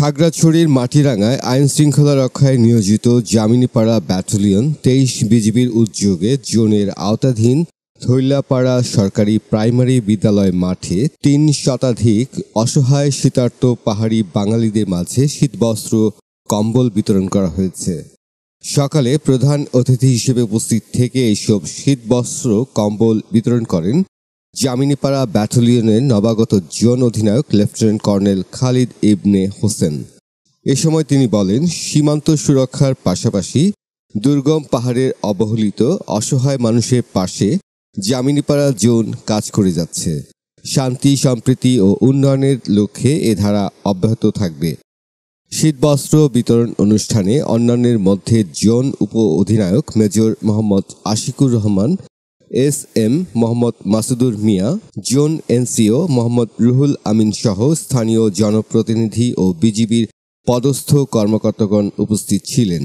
খাগড়াছড়ির মাটিরাঙ্গায় আইনশৃঙ্খলা রক্ষায় নিয়োজিত জামিনীপাড়া ব্যাটালিয়ন ২৩ বিজিবির উদ্যোগে জোনের আওতাধীন ধৈলাপাড়া সরকারি প্রাইমারি বিদ্যালয় মাঠে ৩ শতাধিক অসহায় শীতার্ত পাহাড়ি বাঙালিদের মাঝে শীতবস্ত্র কম্বল বিতরণ করা হয়েছে। সকালে প্রধান অতিথি হিসেবে উপস্থিত থেকে এইসব শীতবস্ত্র কম্বল বিতরণ করেন জামিনীপাড়া ব্যাটালিয়নের নবাগত জোন অধিনায়ক লেফটেন্যান্ট কর্নেল খালিদ ইবনে হোসেন। এ সময় তিনি বলেন, সীমান্ত সুরক্ষার পাশাপাশি দুর্গম পাহাড়ের অবহেলিত অসহায় মানুষের পাশে জামিনীপাড়া জোন কাজ করে যাচ্ছে। শান্তি, সম্প্রীতি ও উন্নয়নের লক্ষ্যে এ ধারা অব্যাহত থাকবে। শীতবস্ত্র বিতরণ অনুষ্ঠানে অন্যান্যের মধ্যে জোন উপ অধিনায়ক মেজর মোহাম্মদ আশিকুর রহমান, এসএম মোহাম্মদ মাসুদুর মিয়া, জোন এনসিও মোহাম্মদ রুহুল আমিন সহ স্থানীয় জনপ্রতিনিধি ও বিজিবির পদস্থ কর্মকর্তাগণ উপস্থিত ছিলেন।